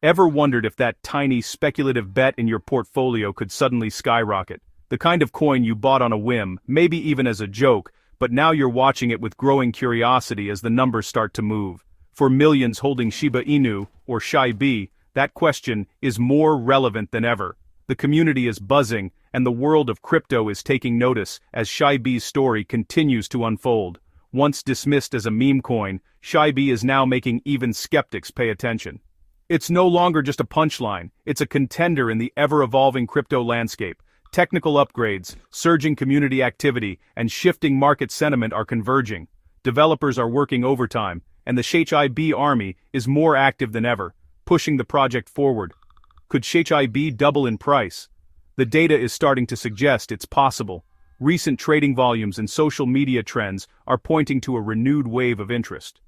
Ever wondered if that tiny speculative bet in your portfolio could suddenly skyrocket? The kind of coin you bought on a whim, maybe even as a joke, but now you're watching it with growing curiosity as the numbers start to move. For millions holding Shiba Inu, or SHIB, that question is more relevant than ever. The community is buzzing, and the world of crypto is taking notice as SHIB's story continues to unfold. Once dismissed as a meme coin, SHIB is now making even skeptics pay attention. It's no longer just a punchline, it's a contender in the ever-evolving crypto landscape. Technical upgrades, surging community activity, and shifting market sentiment are converging. Developers are working overtime, and the SHIB army is more active than ever, pushing the project forward. Could SHIB double in price? The data is starting to suggest it's possible. Recent trading volumes and social media trends are pointing to a renewed wave of interest.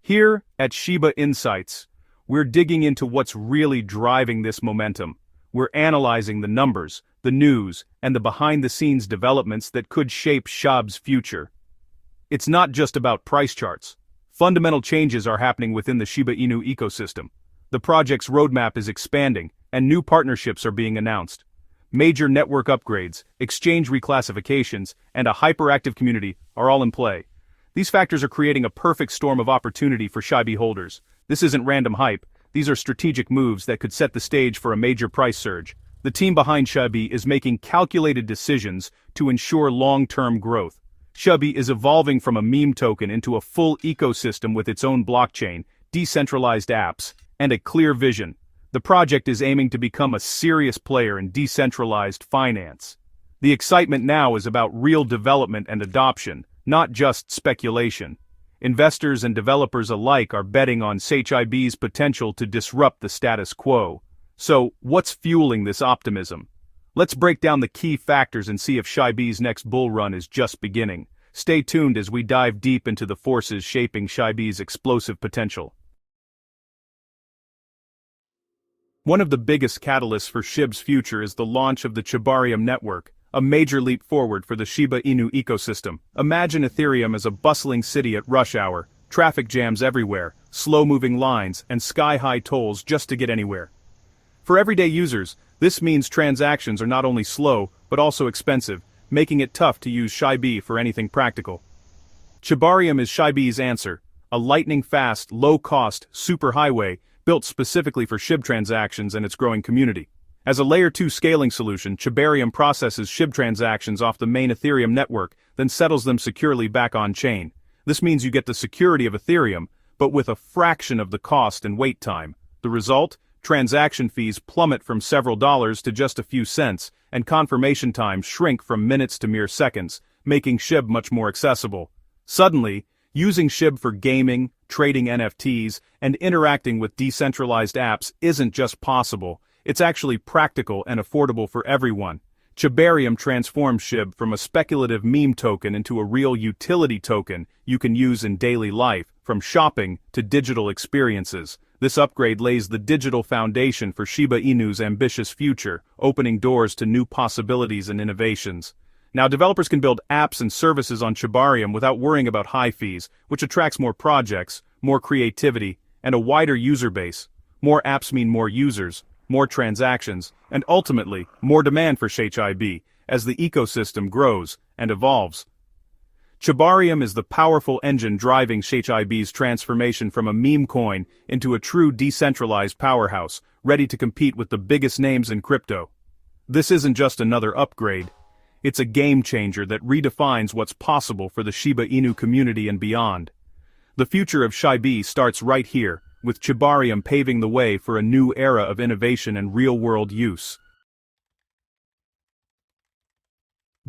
Here, at Shiba Insights, we're digging into what's really driving this momentum. We're analyzing the numbers, the news, and the behind-the-scenes developments that could shape SHIB's future. It's not just about price charts. Fundamental changes are happening within the Shiba Inu ecosystem. The project's roadmap is expanding, and new partnerships are being announced. Major network upgrades, exchange reclassifications, and a hyperactive community are all in play. These factors are creating a perfect storm of opportunity for SHIB holders. This isn't random hype, these are strategic moves that could set the stage for a major price surge. The team behind SHIB is making calculated decisions to ensure long-term growth. SHIB is evolving from a meme token into a full ecosystem with its own blockchain, decentralized apps, and a clear vision. The project is aiming to become a serious player in decentralized finance. The excitement now is about real development and adoption, not just speculation. Investors and developers alike are betting on SHIB's potential to disrupt the status quo. So, what's fueling this optimism? Let's break down the key factors and see if SHIB's next bull run is just beginning. Stay tuned as we dive deep into the forces shaping SHIB's explosive potential. One of the biggest catalysts for SHIB's future is the launch of the Shibarium network, a major leap forward for the Shiba Inu ecosystem. Imagine Ethereum as a bustling city at rush hour, traffic jams everywhere, slow-moving lines, and sky-high tolls just to get anywhere. For everyday users, this means transactions are not only slow, but also expensive, making it tough to use SHIB for anything practical. Shibarium is SHIB's answer, a lightning-fast, low-cost superhighway built specifically for SHIB transactions and its growing community. As a Layer 2 scaling solution, Shibarium processes SHIB transactions off the main Ethereum network, then settles them securely back on-chain. This means you get the security of Ethereum, but with a fraction of the cost and wait time. The result? Transaction fees plummet from several dollars to just a few cents, and confirmation times shrink from minutes to mere seconds, making SHIB much more accessible. Suddenly, using SHIB for gaming, trading NFTs, and interacting with decentralized apps isn't just possible. It's actually practical and affordable for everyone. Shibarium transforms SHIB from a speculative meme token into a real utility token you can use in daily life, from shopping to digital experiences. This upgrade lays the digital foundation for Shiba Inu's ambitious future, opening doors to new possibilities and innovations. Now developers can build apps and services on Shibarium without worrying about high fees, which attracts more projects, more creativity, and a wider user base. More apps mean more users, more transactions, and ultimately, more demand for SHIB, as the ecosystem grows and evolves. Shibarium is the powerful engine driving SHIB's transformation from a meme coin into a true decentralized powerhouse, ready to compete with the biggest names in crypto. This isn't just another upgrade, it's a game changer that redefines what's possible for the Shiba Inu community and beyond. The future of SHIB starts right here, with Shibarium paving the way for a new era of innovation and real-world use.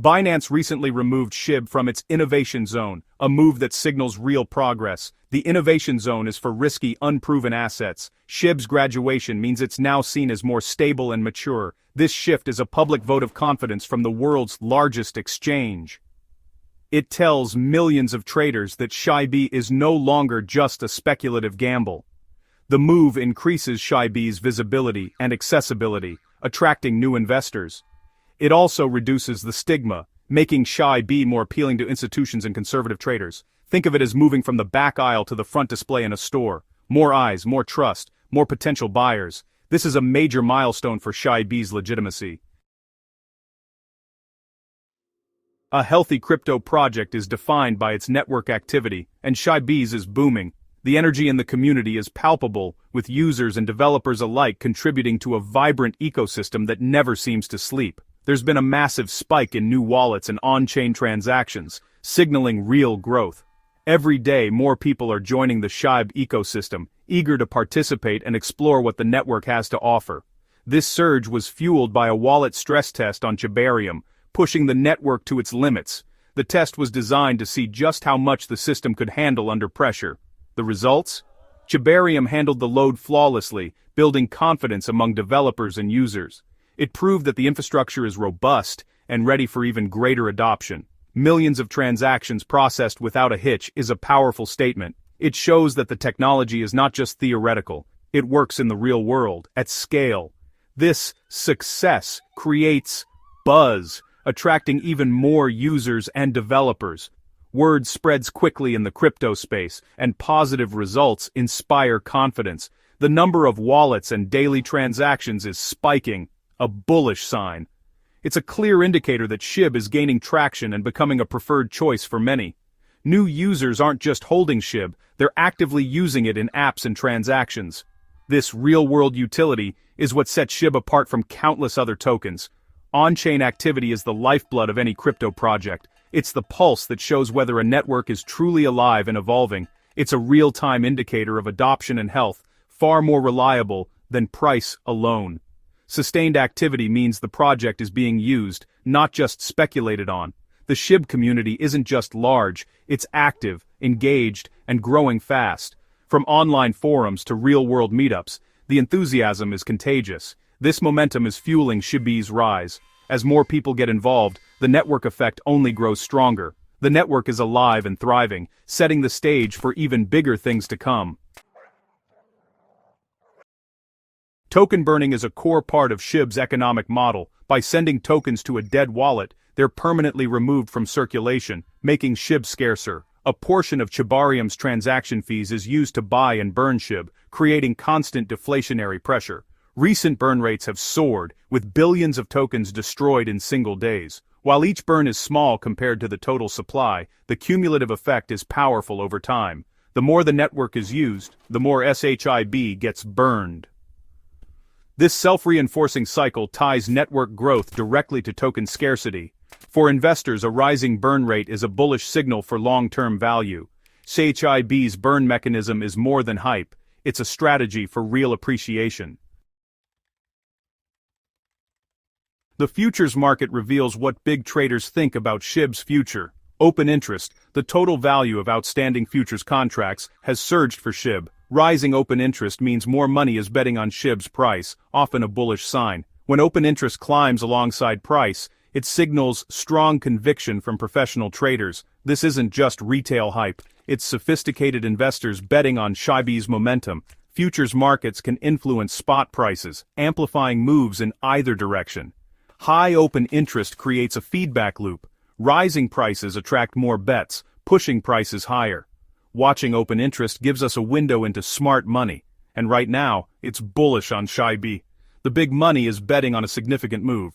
Binance recently removed SHIB from its innovation zone, a move that signals real progress. The innovation zone is for risky, unproven assets. SHIB's graduation means it's now seen as more stable and mature. This shift is a public vote of confidence from the world's largest exchange. It tells millions of traders that SHIB is no longer just a speculative gamble. The move increases SHIB's visibility and accessibility, attracting new investors. It also reduces the stigma, making SHIB more appealing to institutions and conservative traders. Think of it as moving from the back aisle to the front display in a store. More eyes, more trust, more potential buyers. This is a major milestone for SHIB's legitimacy. A healthy crypto project is defined by its network activity, and SHIB's is booming. The energy in the community is palpable, with users and developers alike contributing to a vibrant ecosystem that never seems to sleep. There's been a massive spike in new wallets and on-chain transactions, signaling real growth. Every day more people are joining the SHIB ecosystem, eager to participate and explore what the network has to offer. This surge was fueled by a wallet stress test on Shibarium, pushing the network to its limits. The test was designed to see just how much the system could handle under pressure. The results? Shibarium handled the load flawlessly, building confidence among developers and users. It proved that the infrastructure is robust and ready for even greater adoption. Millions of transactions processed without a hitch is a powerful statement. It shows that the technology is not just theoretical, it works in the real world, at scale. This success creates buzz, attracting even more users and developers. Word spreads quickly in the crypto space, and positive results inspire confidence. The number of wallets and daily transactions is spiking, a bullish sign. It's a clear indicator that SHIB is gaining traction and becoming a preferred choice for many. New users aren't just holding SHIB, they're actively using it in apps and transactions. This real-world utility is what sets SHIB apart from countless other tokens. On-chain activity is the lifeblood of any crypto project. It's the pulse that shows whether a network is truly alive and evolving. It's a real-time indicator of adoption and health, far more reliable than price alone. Sustained activity means the project is being used, not just speculated on. The SHIB community isn't just large, it's active, engaged, and growing fast. From online forums to real-world meetups, the enthusiasm is contagious. This momentum is fueling SHIB's rise. As more people get involved, the network effect only grows stronger. The network is alive and thriving, setting the stage for even bigger things to come. Token burning is a core part of SHIB's economic model. By sending tokens to a dead wallet, they're permanently removed from circulation, making SHIB scarcer. A portion of Shibarium's transaction fees is used to buy and burn SHIB, creating constant deflationary pressure. Recent burn rates have soared, with billions of tokens destroyed in single days. While each burn is small compared to the total supply, the cumulative effect is powerful over time. The more the network is used, the more SHIB gets burned. This self-reinforcing cycle ties network growth directly to token scarcity. For investors, a rising burn rate is a bullish signal for long-term value. SHIB's burn mechanism is more than hype, it's a strategy for real appreciation. The futures market reveals what big traders think about SHIB's future. Open interest, the total value of outstanding futures contracts, has surged for SHIB. Rising open interest means more money is betting on SHIB's price, often a bullish sign. When open interest climbs alongside price, it signals strong conviction from professional traders. This isn't just retail hype, it's sophisticated investors betting on SHIB's momentum. Futures markets can influence spot prices, amplifying moves in either direction. High open interest creates a feedback loop. Rising prices attract more bets, pushing prices higher. Watching open interest gives us a window into smart money, and right now, it's bullish on SHIB. The big money is betting on a significant move.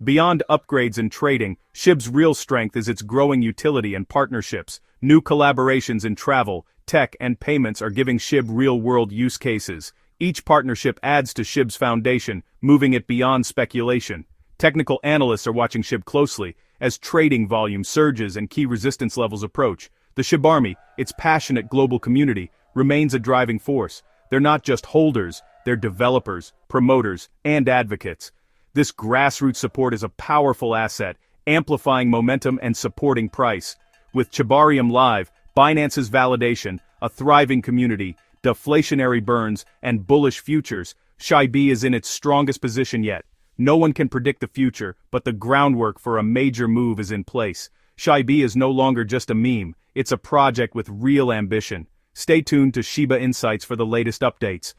Beyond upgrades and trading, SHIB's real strength is its growing utility and partnerships. New collaborations in travel, tech, and payments are giving SHIB real-world use cases. Each partnership adds to SHIB's foundation, moving it beyond speculation. Technical analysts are watching SHIB closely, as trading volume surges and key resistance levels approach. The SHIB Army, its passionate global community, remains a driving force. They're not just holders, they're developers, promoters, and advocates. This grassroots support is a powerful asset, amplifying momentum and supporting price. With Shibarium Live, Binance's validation, a thriving community, deflationary burns, and bullish futures, SHIB is in its strongest position yet. No one can predict the future, but the groundwork for a major move is in place. SHIB is no longer just a meme, it's a project with real ambition. Stay tuned to Shiba Insights for the latest updates.